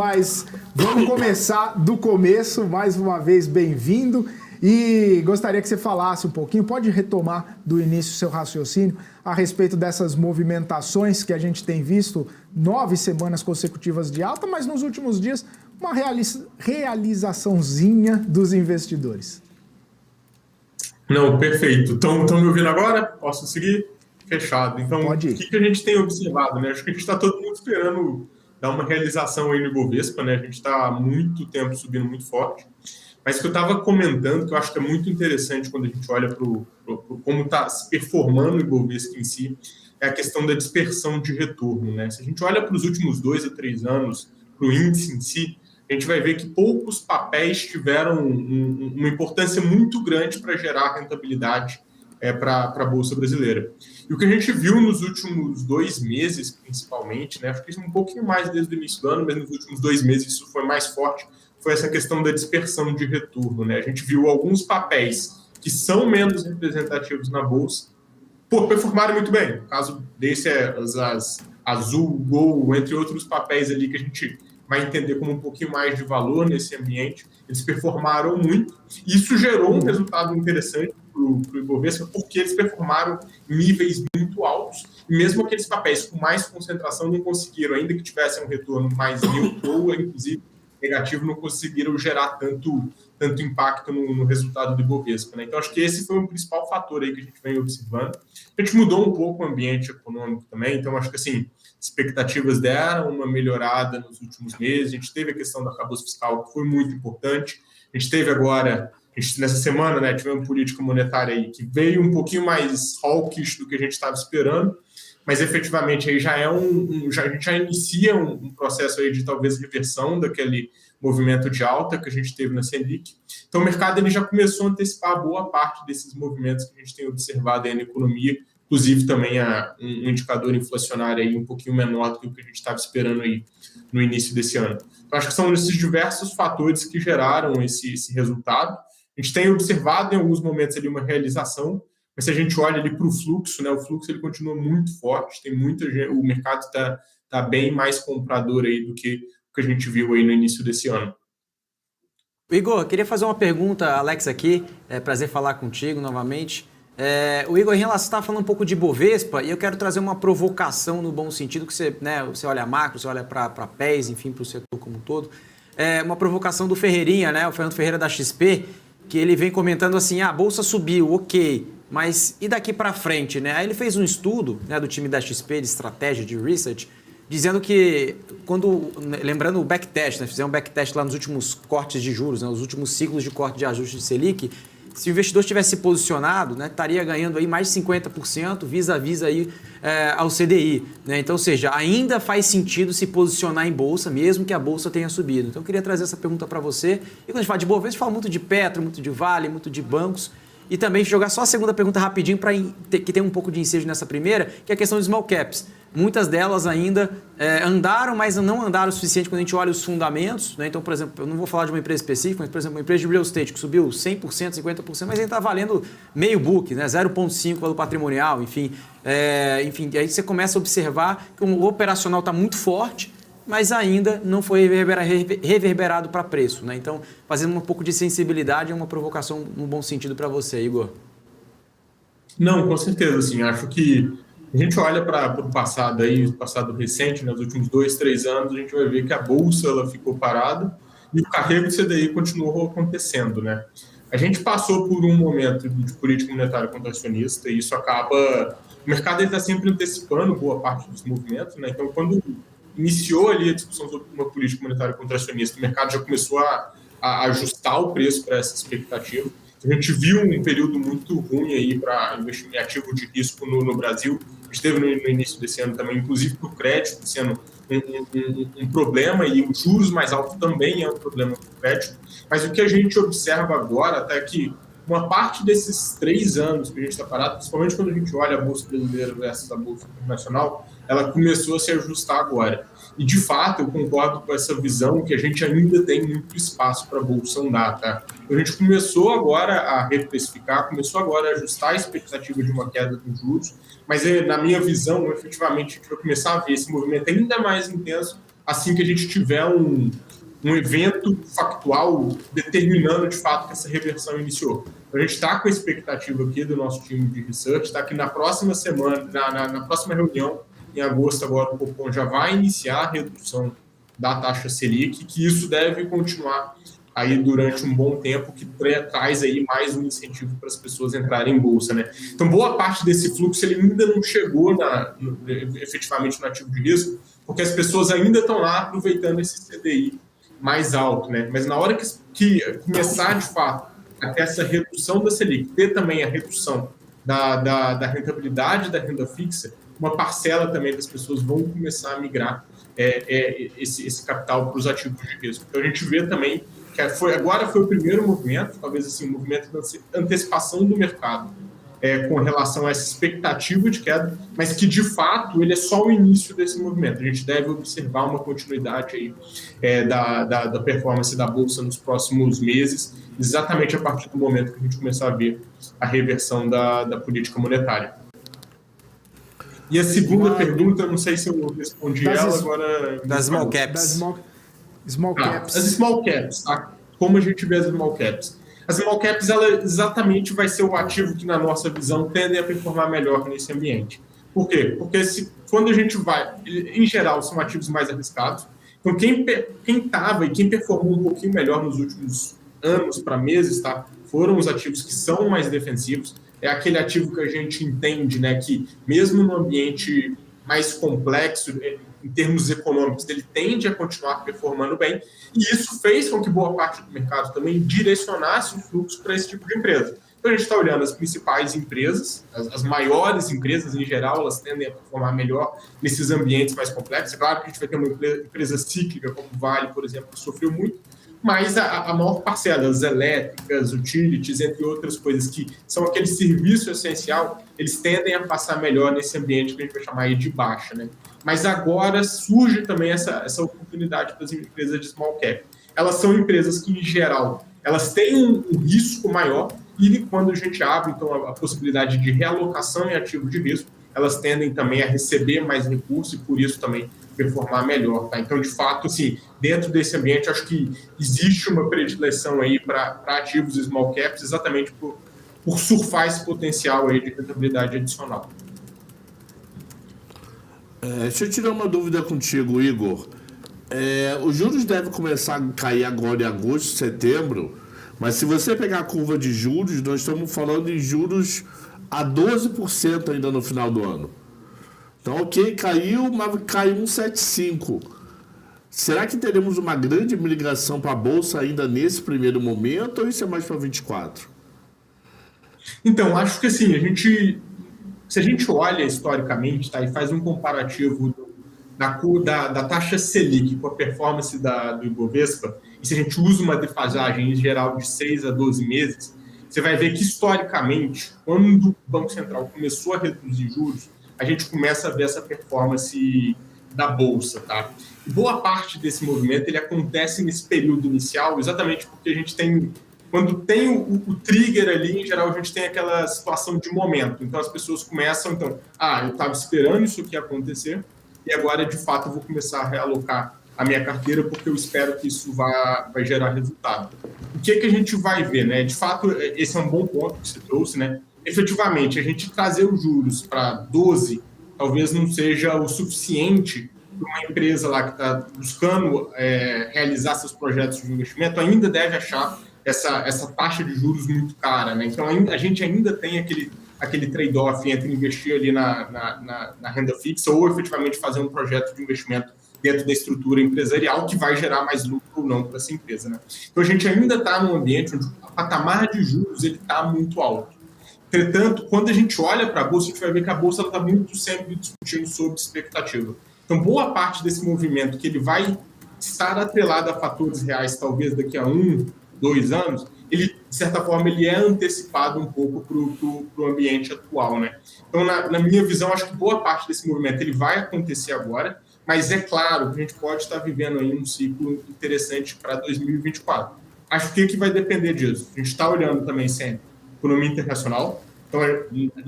Mas vamos começar do começo, mais uma vez bem-vindo, e gostaria que você falasse um pouquinho, pode retomar do início seu raciocínio a respeito dessas movimentações que a gente tem visto, 9 semanas consecutivas de alta, mas nos últimos dias uma realizaçãozinha dos investidores. Não, perfeito. Estão me ouvindo agora? Posso seguir? Fechado. Então, Pode ir. o que a gente tem observado, né? Acho que a gente está todo mundo esperando dar uma realização aí no Ibovespa, né? A gente está há muito tempo subindo muito forte. Mas o que eu estava comentando, que eu acho que é muito interessante quando a gente olha para como está se performando o Ibovespa em si, é a questão da dispersão de retorno, né? Se a gente olha para os últimos 2 a 3 anos, para o índice em si, a gente vai ver que poucos papéis tiveram uma importância muito grande para gerar rentabilidade para a Bolsa Brasileira. E o que a gente viu nos últimos 2 meses, principalmente, né, acho que um pouquinho mais desde o início do ano, mas nos últimos 2 meses isso foi mais forte, foi essa questão da dispersão de retorno, né? A gente viu alguns papéis que são menos representativos na Bolsa, performaram muito bem. O caso desse é as Azul, Gol, entre outros papéis ali que a gente vai entender como um pouquinho mais de valor nesse ambiente. Eles performaram muito. Isso gerou um resultado interessante para o Ibovespa, porque eles performaram em níveis muito altos, e mesmo aqueles papéis com mais concentração não conseguiram, ainda que tivessem um retorno mais neutro ou, inclusive, negativo, não conseguiram gerar tanto impacto no resultado do Ibovespa, né? Então, acho que esse foi o principal fator aí que a gente vem observando. A gente mudou um pouco o ambiente econômico também, então acho que, assim, expectativas deram uma melhorada nos últimos meses. A gente teve a questão do arcabouço fiscal, que foi muito importante. A gente teve agora, nessa semana, né, tivemos política monetária aí que veio um pouquinho mais hawkish do que a gente estava esperando, mas efetivamente aí já a gente já inicia um processo aí de talvez reversão daquele movimento de alta que a gente teve na Selic. Então o mercado ele já começou a antecipar boa parte desses movimentos que a gente tem observado aí na economia, inclusive também um indicador inflacionário aí um pouquinho menor do que o que a gente estava esperando aí no início desse ano. Então acho que são esses diversos fatores que geraram esse resultado. A gente tem observado em alguns momentos ali uma realização, mas se a gente olha ali para o fluxo, né, o fluxo ele continua muito forte, tem muita gente, o mercado está bem mais comprador aí do que o que a gente viu aí no início desse ano. Igor, queria fazer uma pergunta, Alex aqui, prazer falar contigo novamente. O Igor, em relação, você estava falando um pouco de Bovespa, e eu quero trazer uma provocação no bom sentido, que você olha macro, você olha para pés, enfim, para o setor como um todo. Uma provocação do Ferreirinha, né, o Fernando Ferreira da XP, que ele vem comentando assim, a bolsa subiu, ok, mas e daqui para frente, né? Aí ele fez um estudo, né, do time da XP, de estratégia, de research, dizendo que, lembrando o backtest, né, fizeram um backtest lá nos últimos cortes de juros, né, os últimos ciclos de corte de ajuste de Selic, se o investidor tivesse se posicionado, né, estaria ganhando aí mais de 50% vis-a-vis aí, ao CDI. Né? Então, ou seja, ainda faz sentido se posicionar em bolsa, mesmo que a bolsa tenha subido. Então, eu queria trazer essa pergunta para você. E quando a gente fala de Bovespa, a gente fala muito de Petro, muito de Vale, muito de bancos. E também jogar só a segunda pergunta rapidinho, que tem um pouco de ensejo nessa primeira, que é a questão dos small caps. Muitas delas ainda andaram, mas não andaram o suficiente quando a gente olha os fundamentos. Né? Então, por exemplo, eu não vou falar de uma empresa específica, mas, por exemplo, uma empresa de real estate que subiu 100%, 50%, mas ainda está valendo meio book, né? 0,5 valor patrimonial, enfim. Aí você começa a observar que o operacional está muito forte, mas ainda não foi reverberado para preço. Né? Então, fazendo um pouco de sensibilidade é uma provocação no bom sentido para você, Igor. Não, com certeza. Assim, acho que a gente olha para o passado, aí, o passado recente, nos últimos 2, 3 anos, a gente vai ver que a Bolsa ela ficou parada e o carrego de CDI continuou acontecendo. Né? A gente passou por um momento de política monetária contracionista e isso acaba... O mercado está sempre antecipando boa parte dos movimentos. Né? Então, quando iniciou ali a discussão sobre uma política monetária contracionista, o mercado já começou a ajustar o preço para essa expectativa. A gente viu um período muito ruim aí para investimento em ativo de risco no Brasil. A gente teve no início desse ano também, inclusive para o crédito sendo um problema, e os juros mais altos também é um problema para o crédito. Mas o que a gente observa agora, até que uma parte desses 3 anos que a gente está parado, principalmente quando a gente olha a Bolsa Brasileira versus a Bolsa Internacional, ela começou a se ajustar agora. E, de fato, eu concordo com essa visão que a gente ainda tem muito espaço para a Bolsa andar. Tá? A gente começou agora a reprecificar, começou agora a ajustar a expectativa de uma queda dos juros, mas, na minha visão, efetivamente, a gente vai começar a ver esse movimento ainda mais intenso assim que a gente tiver um evento factual determinando de fato que essa reversão iniciou. Então, a gente está com a expectativa aqui do nosso time de research, está que na próxima semana, na próxima reunião, em agosto, agora o Copom já vai iniciar a redução da taxa Selic, que isso deve continuar aí durante um bom tempo, que traz aí mais um incentivo para as pessoas entrarem em bolsa, né? Então, boa parte desse fluxo ele ainda não chegou efetivamente no ativo de risco, porque as pessoas ainda estão lá aproveitando esse CDI mais alto, né? Mas na hora que começar, de fato, a ter essa redução da Selic, ter também a redução da rentabilidade da renda fixa, uma parcela também das pessoas vão começar a migrar esse capital para os ativos de risco. Então, a gente vê também que agora foi o primeiro movimento, talvez assim, um movimento de antecipação do mercado com relação a essa expectativa de queda, mas que, de fato, ele é só o início desse movimento. A gente deve observar uma continuidade aí, da performance da Bolsa nos próximos meses, exatamente a partir do momento que a gente começar a ver a reversão da política monetária. E a segunda pergunta, eu não sei se eu respondi agora... Das small caps. Das small caps. As small caps, tá? Como a gente vê as small caps? As small caps, ela exatamente vai ser o ativo que, na nossa visão, tendem a performar melhor nesse ambiente. Por quê? Porque quando a gente vai... Em geral, são ativos mais arriscados. Então, quem estava e quem performou um pouquinho melhor nos últimos anos para meses, tá? Foram os ativos que são mais defensivos. É aquele ativo que a gente entende, né, que mesmo no ambiente mais complexo, em termos econômicos, ele tende a continuar performando bem, e isso fez com que boa parte do mercado também direcionasse o fluxo para esse tipo de empresa. Então, a gente está olhando as principais empresas, as maiores empresas em geral, elas tendem a performar melhor nesses ambientes mais complexos. É claro que a gente vai ter uma empresa cíclica, como Vale, por exemplo, que sofreu muito, mas a maior parcela, as elétricas, utilities, entre outras coisas, que são aquele serviço essencial, eles tendem a passar melhor nesse ambiente que a gente vai chamar aí de baixa, né? Mas agora surge também essa oportunidade para as empresas de small cap. Elas são empresas que, em geral, elas têm um risco maior e quando a gente abre, então, a possibilidade de realocação em ativo de risco, elas tendem também a receber mais recursos e, por isso, também performar melhor, tá? Então, de fato, assim, dentro desse ambiente, acho que existe uma predileção aí para ativos small caps, exatamente por surfar esse potencial aí de rentabilidade adicional. Deixa eu tirar uma dúvida contigo, Igor. Os juros devem começar a cair agora em agosto, setembro, mas se você pegar a curva de juros, nós estamos falando em juros a 12% ainda no final do ano. Então, ok, caiu, mas caiu 1,75. Será que teremos uma grande migração para a Bolsa ainda nesse primeiro momento ou isso é mais para 24? Então, acho que assim, se a gente olha historicamente, tá, e faz um comparativo da taxa Selic com a performance do Ibovespa, e se a gente usa uma defasagem em geral de 6 a 12 meses, você vai ver que historicamente, quando o Banco Central começou a reduzir juros, a gente começa a ver essa performance da Bolsa, tá? E boa parte desse movimento, ele acontece nesse período inicial, exatamente porque a gente tem... Quando tem o trigger ali, em geral, a gente tem aquela situação de momento. Então, as pessoas começam, eu estava esperando isso aqui acontecer, e agora, de fato, eu vou começar a realocar a minha carteira, porque eu espero que isso vai gerar resultado. O que a gente vai ver, né? De fato, esse é um bom ponto que você trouxe, né? Efetivamente, a gente trazer os juros para 12 talvez não seja o suficiente para uma empresa lá que está buscando realizar seus projetos de investimento, ainda deve achar essa taxa de juros muito cara, né? Então, a gente ainda tem aquele trade-off entre investir ali na renda fixa ou efetivamente fazer um projeto de investimento dentro da estrutura empresarial que vai gerar mais lucro ou não para essa empresa, né? Então, a gente ainda está num ambiente onde o patamar de juros está muito alto. Entretanto, quando a gente olha para a Bolsa, a gente vai ver que a Bolsa está muito sempre discutindo sobre expectativa. Então, boa parte desse movimento que ele vai estar atrelado a fatores reais, talvez daqui a 1, 2 anos, ele, de certa forma, ele é antecipado um pouco para o ambiente atual, né? Então, na minha visão, acho que boa parte desse movimento ele vai acontecer agora, mas é claro que a gente pode estar vivendo aí um ciclo interessante para 2024. Acho que vai depender disso. A gente está olhando também sempre economia internacional, então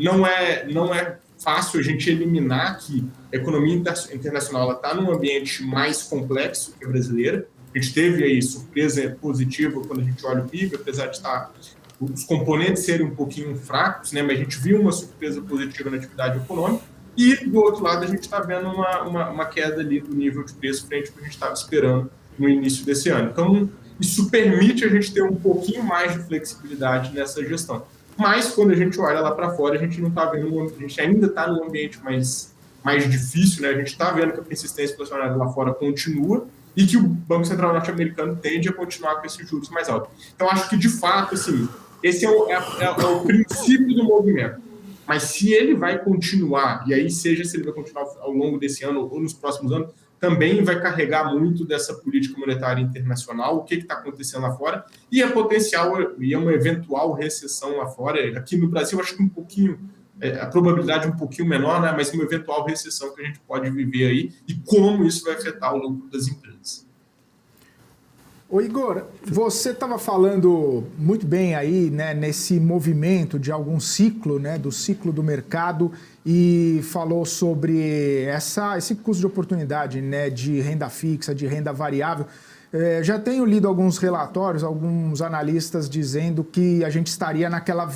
não é fácil a gente eliminar que a economia internacional está num ambiente mais complexo que a brasileira. A gente teve aí surpresa positiva quando a gente olha o PIB, apesar de os componentes serem um pouquinho fracos, né? Mas a gente viu uma surpresa positiva na atividade econômica. E, do outro lado, a gente está vendo uma queda ali do nível de preço frente ao que a gente estava esperando no início desse ano. Então, isso permite a gente ter um pouquinho mais de flexibilidade nessa gestão. Mas, quando a gente olha lá para fora, a gente não está vendo, a gente ainda está num ambiente mais difícil, né? A gente está vendo que a persistência inflacionária lá fora continua e que o Banco Central norte-americano tende a continuar com esses juros mais altos. Então, acho que, de fato, assim, esse é o princípio do movimento. Mas se ele vai continuar, e aí seja se ele vai continuar ao longo desse ano ou nos próximos anos, também vai carregar muito dessa política monetária internacional, o que está acontecendo lá fora, e a potencial e uma eventual recessão lá fora. Aqui no Brasil, acho que um pouquinho, a probabilidade é um pouquinho menor, né, mas uma eventual recessão que a gente pode viver aí, e como isso vai afetar o lucro das empresas. Ô Igor, você estava falando muito bem aí, né, nesse movimento de algum ciclo, né, do ciclo do mercado, e falou sobre esse custo de oportunidade, né, de renda fixa, de renda variável. Já tenho lido alguns relatórios, alguns analistas dizendo que a gente estaria naquela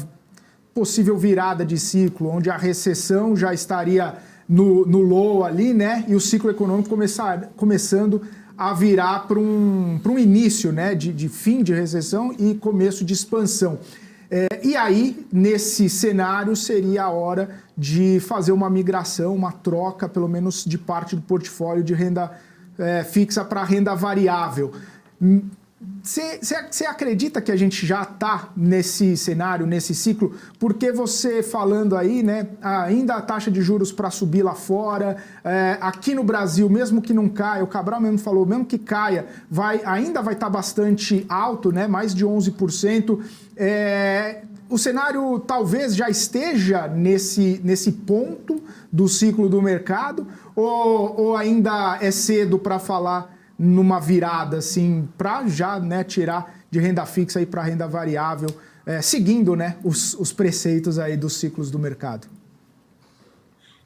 possível virada de ciclo, onde a recessão já estaria no low ali, né, e o ciclo econômico começando a virar para um início, né, de fim de recessão e começo de expansão. E aí, nesse cenário, seria a hora de fazer uma migração, uma troca, pelo menos de parte do portfólio de renda fixa para renda variável. Você acredita que a gente já está nesse cenário, nesse ciclo? Porque você falando aí, né, ainda a taxa de juros para subir lá fora, aqui no Brasil, mesmo que não caia, o Cabral mesmo falou, mesmo que caia, ainda vai estar bastante alto, né, mais de 11%. O cenário talvez já esteja nesse ponto do ciclo do mercado, ou ainda é cedo para falar numa virada, assim, para já, né, tirar de renda fixa para renda variável, seguindo, né, os preceitos aí dos ciclos do mercado?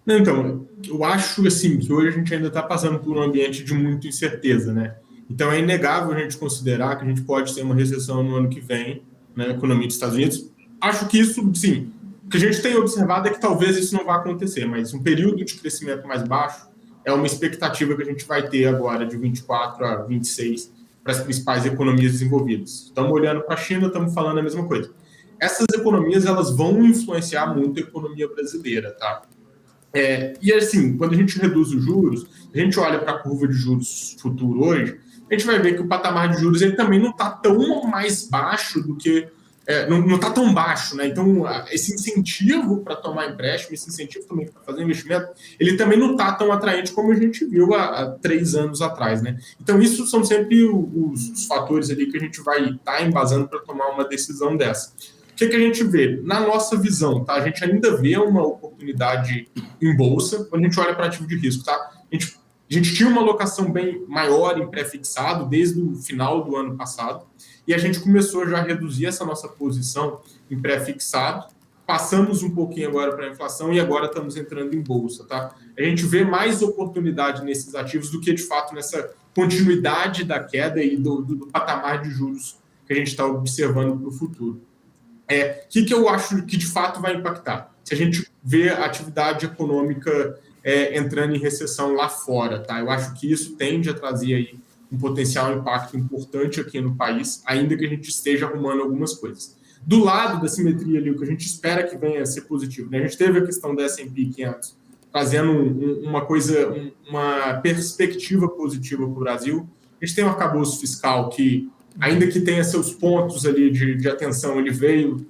Então, eu acho assim, que hoje a gente ainda está passando por um ambiente de muita incerteza, né? Então é inegável a gente considerar que a gente pode ter uma recessão no ano que vem na economia dos Estados Unidos. Acho que isso, sim, o que a gente tem observado é que talvez isso não vá acontecer, mas um período de crescimento mais baixo é uma expectativa que a gente vai ter agora de 24 a 26 para as principais economias desenvolvidas. Estamos olhando para a China, estamos falando a mesma coisa. Essas economias, elas vão influenciar muito a economia brasileira, tá? E assim, quando a gente reduz os juros, a gente olha para a curva de juros futuro hoje, a gente vai ver que o patamar de juros ele também não está tão mais baixo do que... não está tão baixo, né? Então, esse incentivo para tomar empréstimo, esse incentivo também para fazer investimento, ele também não está tão atraente como a gente viu há 3 anos atrás, né? Então, isso são sempre os fatores ali que a gente vai estar embasando para tomar uma decisão dessa. O que a gente vê? Na nossa visão, tá? A gente ainda vê uma oportunidade em bolsa, quando a gente olha para ativo de risco, tá? A gente tinha uma alocação bem maior em pré-fixado desde o final do ano passado, e a gente começou já a reduzir essa nossa posição em pré-fixado, passamos um pouquinho agora para a inflação e agora estamos entrando em bolsa, tá? A gente vê mais oportunidade nesses ativos do que, de fato, nessa continuidade da queda e do patamar de juros que a gente está observando para o futuro. O que eu acho que, de fato, vai impactar? Se a gente vê a atividade econômica entrando em recessão lá fora, tá? Eu acho que isso tende a trazer aí um potencial impacto importante aqui no país, ainda que a gente esteja arrumando algumas coisas. Do lado da simetria ali, o que a gente espera que venha a ser positivo, né? A gente teve a questão da S&P 500 trazendo uma perspectiva positiva para o Brasil. A gente tem um arcabouço fiscal que, ainda que tenha seus pontos ali de atenção, ele vem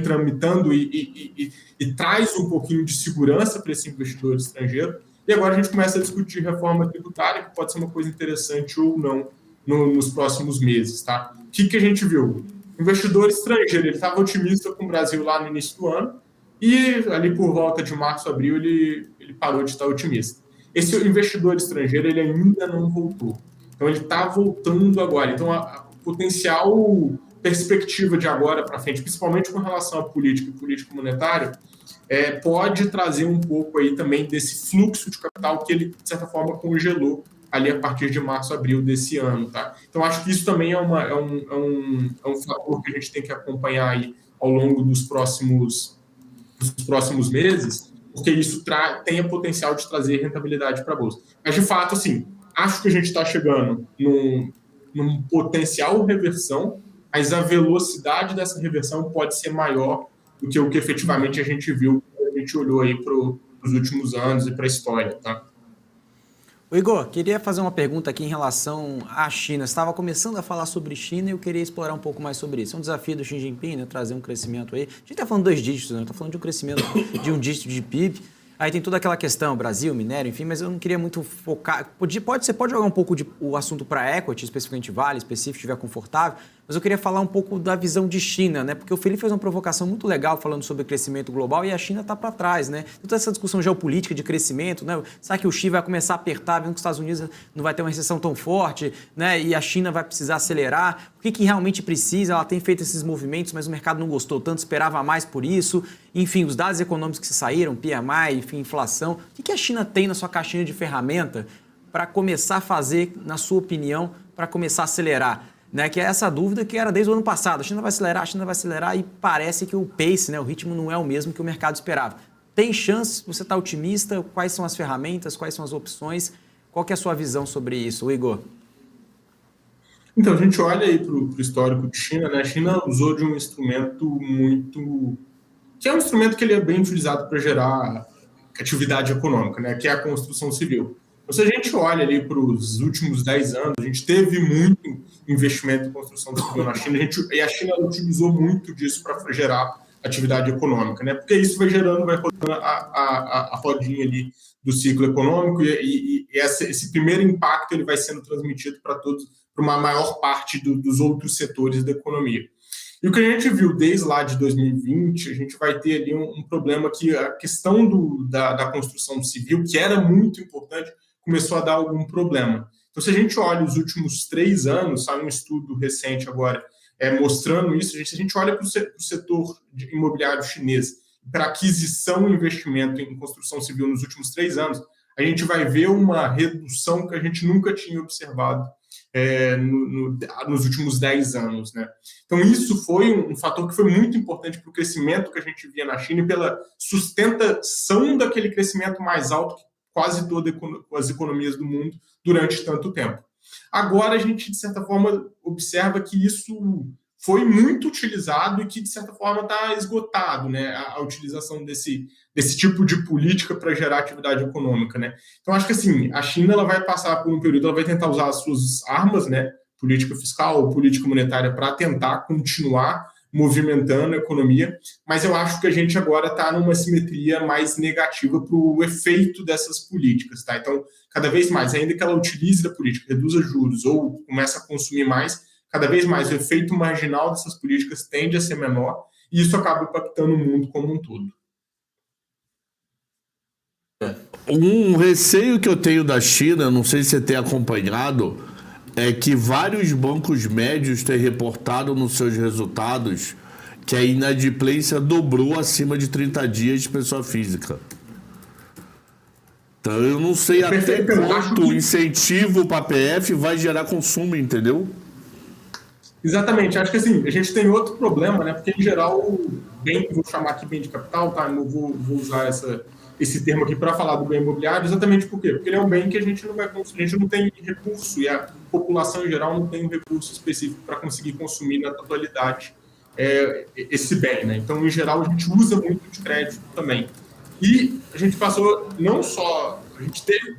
tramitando e traz um pouquinho de segurança para esse investidor estrangeiro. E agora a gente começa a discutir reforma tributária, que pode ser uma coisa interessante ou não nos próximos meses, tá? O que a gente viu? O investidor estrangeiro, ele estava otimista com o Brasil lá no início do ano e ali por volta de março, abril, ele parou de estar otimista. Esse investidor estrangeiro, ele ainda não voltou. Então, ele está voltando agora. Então, o potencial perspectiva de agora para frente, principalmente com relação à política e política monetária, pode trazer um pouco aí também desse fluxo de capital que ele, de certa forma, congelou ali a partir de março, abril desse ano, tá? Então, acho que isso também é um fator que a gente tem que acompanhar aí ao longo dos próximos meses, porque isso tem o potencial de trazer rentabilidade para a Bolsa. Mas, de fato, assim, acho que a gente está chegando num potencial reversão, mas a velocidade dessa reversão pode ser maior do que o que efetivamente a gente viu quando a gente olhou aí para os últimos anos e para a história, tá? Igor, queria fazer uma pergunta aqui em relação à China. Você estava começando a falar sobre China e eu queria explorar um pouco mais sobre isso. É um desafio do Xi Jinping, né, trazer um crescimento aí. A gente está falando 2 dígitos, né? Está falando de um crescimento de 1 dígito de PIB. Aí tem toda aquela questão, Brasil, minério, enfim, mas eu não queria muito focar. Você pode jogar um pouco o assunto para equity, especificamente Vale, específico, se estiver confortável, mas eu queria falar um pouco da visão de China, né? Porque o Felipe fez uma provocação muito legal falando sobre crescimento global e a China está para trás, né? Toda essa discussão geopolítica de crescimento, né? Será que o Xi vai começar a apertar, vendo que os Estados Unidos não vai ter uma recessão tão forte, né? E a China vai precisar acelerar? O que realmente precisa? Ela tem feito esses movimentos, mas o mercado não gostou tanto, esperava mais por isso. Enfim, os dados econômicos que saíram, PMI, enfim, inflação. O que a China tem na sua caixinha de ferramenta para começar a fazer, na sua opinião, para começar a acelerar? Né, que é essa dúvida que era desde o ano passado. A China vai acelerar e parece que o pace, né, o ritmo não é o mesmo que o mercado esperava. Tem chance? Você está otimista? Quais são as ferramentas? Quais são as opções? Qual que é a sua visão sobre isso, Igor? Então, a gente olha aí para o histórico de China, né? A China usou de um instrumento que é um instrumento que ele é bem utilizado para gerar atividade econômica, né? Que é a construção civil. Então, se a gente olha ali para os últimos 10 anos, a gente teve muito investimento em construção civil na China, e a China utilizou muito disso para gerar atividade econômica, né? Porque isso vai rodando a rodinha ali do ciclo econômico e esse primeiro impacto ele vai sendo transmitido para uma maior parte dos outros setores da economia. E o que a gente viu desde lá de 2020, a gente vai ter ali um problema que a questão da construção civil, que era muito importante, começou a dar algum problema. Então, se a gente olha os últimos 3 anos, saiu um estudo recente agora mostrando isso, se a gente olha para o setor imobiliário chinês, para aquisição e investimento em construção civil nos últimos 3 anos, a gente vai ver uma redução que a gente nunca tinha observado nos últimos 10 anos, né? Então, isso foi um fator que foi muito importante para o crescimento que a gente via na China e pela sustentação daquele crescimento mais alto que quase todas as economias do mundo durante tanto tempo. Agora, a gente, de certa forma, observa que isso foi muito utilizado e que, de certa forma, está esgotado, né? A utilização desse tipo de política para gerar atividade econômica, né? Então, acho que, assim, a China ela vai passar por um período, ela vai tentar usar as suas armas, né? Política fiscal ou política monetária para tentar continuar movimentando a economia, mas eu acho que a gente agora está numa simetria mais negativa para o efeito dessas políticas, tá? Então, cada vez mais, ainda que ela utilize a política, reduza juros ou comece a consumir mais, cada vez mais o efeito marginal dessas políticas tende a ser menor e isso acaba impactando o mundo como um todo. Um receio que eu tenho da China, não sei se você tem acompanhado, é que vários bancos médios têm reportado nos seus resultados que a inadimplência dobrou acima de 30 dias de pessoa física. Então eu não sei até quanto o incentivo para a PF vai gerar consumo, entendeu? Exatamente, acho que assim, a gente tem outro problema, né? Porque em geral, vou chamar aqui bem de capital, tá? Eu vou usar esse termo aqui para falar do bem imobiliário, exatamente por quê? Porque ele é um bem que a gente não vai consumir, a gente não tem recurso, e a população em geral não tem um recurso específico para conseguir consumir na totalidade esse bem, né? Então, em geral, a gente usa muito de crédito também. E a gente passou, não só... A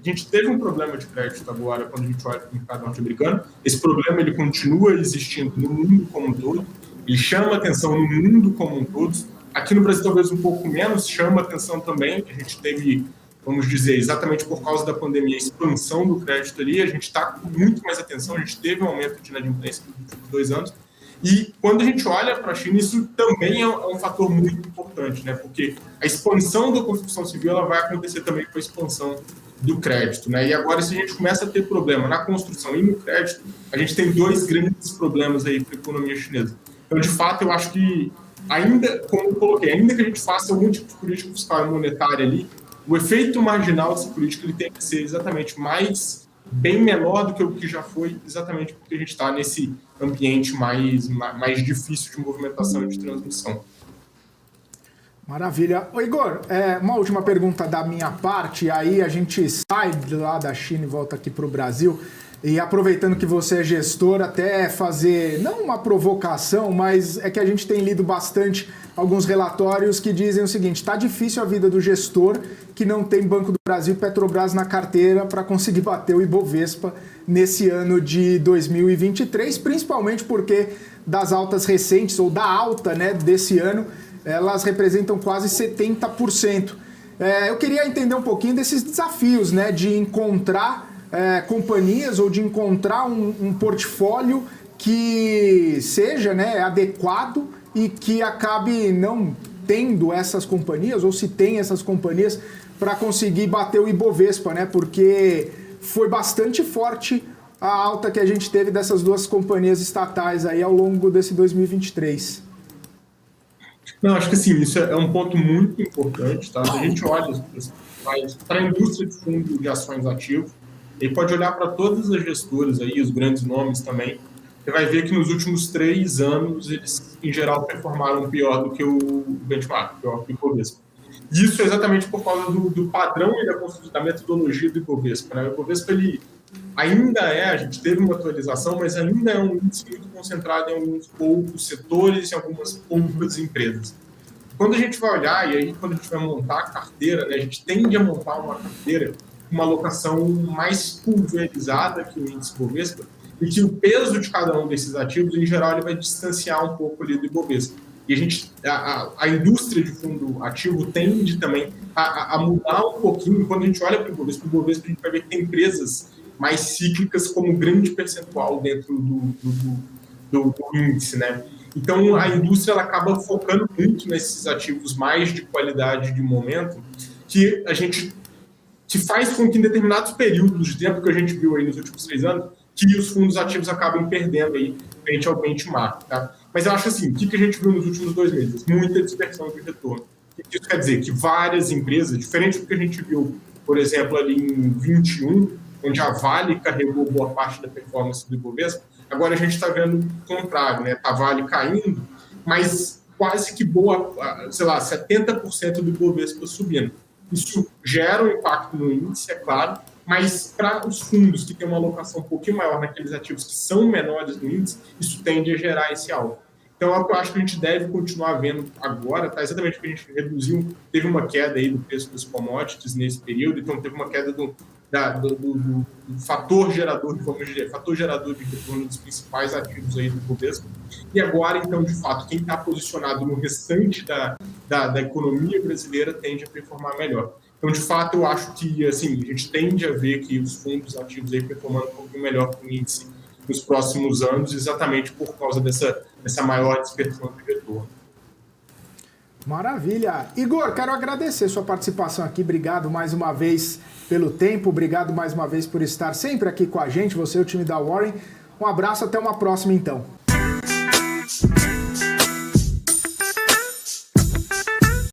gente teve um problema de crédito agora, quando a gente olha para o mercado norte-americano. Esse problema ele continua existindo no mundo como um todo, ele chama atenção no mundo como um todo. Aqui no Brasil, talvez um pouco menos, chama atenção também. A gente teve, vamos dizer, exatamente por causa da pandemia, a expansão do crédito ali. A gente está com muito mais atenção, a gente teve um aumento de inadimplência nos últimos 2 anos. E quando a gente olha para a China, isso também é um fator muito importante, né? Porque a expansão da construção civil ela vai acontecer também com a expansão do crédito, né? E agora, se a gente começa a ter problema na construção e no crédito, a gente tem 2 grandes problemas aí para a economia chinesa. Então, de fato, eu acho que ainda, como eu coloquei, ainda que a gente faça algum tipo de política fiscal e monetária ali, o efeito marginal dessa política ele tem que ser exatamente bem menor do que o que já foi, exatamente porque a gente está nesse ambiente mais difícil de movimentação e de transmissão. Maravilha. Ô Igor, uma última pergunta da minha parte, aí a gente sai de lá da China e volta aqui para o Brasil, e aproveitando que você é gestor, até fazer, não uma provocação, mas é que a gente tem lido bastante alguns relatórios que dizem o seguinte: está difícil a vida do gestor que não tem Banco do Brasil e Petrobras na carteira para conseguir bater o Ibovespa nesse ano de 2023, principalmente porque das altas recentes, ou da alta, né, desse ano, elas representam quase 70%. Eu queria entender um pouquinho desses desafios, né, de encontrar companhias ou de encontrar um portfólio que seja, né, adequado e que acabe não tendo essas companhias, ou se tem essas companhias, para conseguir bater o Ibovespa, né, porque foi bastante forte a alta que a gente teve dessas duas companhias estatais aí ao longo desse 2023. Não, acho que sim, isso é um ponto muito importante, tá? A gente olha para a indústria de fundo de ações ativas, e pode olhar para todas as gestoras aí, os grandes nomes também, você vai ver que nos últimos 3 anos eles, em geral, performaram pior do que o benchmark, pior que o Ibovespa. Isso é exatamente por causa do padrão e da metodologia do Ibovespa, né? O Ibovespa, ele ainda a gente teve uma atualização, mas ainda é um índice muito concentrado em alguns poucos setores, em algumas poucas empresas. Quando a gente vai olhar, e aí quando a gente vai montar a carteira, né, a gente tende a montar uma carteira com uma alocação mais pulverizada que o índice Ibovespa, e que o peso de cada um desses ativos, em geral, ele vai distanciar um pouco ali do Ibovespa. E a indústria de fundo ativo tende também a mudar um pouquinho. Quando a gente olha para o Ibovespa, a gente vai ver que tem empresas mais cíclicas como grande percentual dentro do índice, né? Então, a indústria ela acaba focando muito nesses ativos mais de qualidade de momento, que faz com que em determinados períodos de tempo que a gente viu aí nos últimos 3 anos, que os fundos ativos acabem perdendo aí frente ao benchmark, tá? Mas eu acho assim, o que a gente viu nos últimos 2 meses? Muita dispersão de retorno. O que isso quer dizer? Que várias empresas, diferente do que a gente viu, por exemplo, ali em 21, onde a Vale carregou boa parte da performance do Ibovespa, agora a gente está vendo o contrário, né? A Vale caindo, mas quase que 70% do Ibovespa subindo. Isso gera um impacto no índice, é claro, mas para os fundos que têm uma alocação um pouquinho maior naqueles ativos que são menores no índice, isso tende a gerar esse alvo. Então, é o que eu acho que a gente deve continuar vendo agora, tá? Exatamente porque a gente reduziu, teve uma queda aí do preço dos commodities nesse período, então teve uma queda do fator gerador, fator gerador de retorno dos principais ativos aí do Ibovespa. E agora, então, de fato, quem está posicionado no restante da economia brasileira tende a performar melhor. Então, de fato, eu acho que assim, a gente tende a ver que os fundos ativos aí performando um pouquinho melhor que o índice nos próximos anos, exatamente por causa dessa maior dispersão de retorno. Maravilha. Igor, quero agradecer sua participação aqui. Obrigado mais uma vez pelo tempo. Obrigado mais uma vez por estar sempre aqui com a gente, você e o time da Warren. Um abraço, até uma próxima então.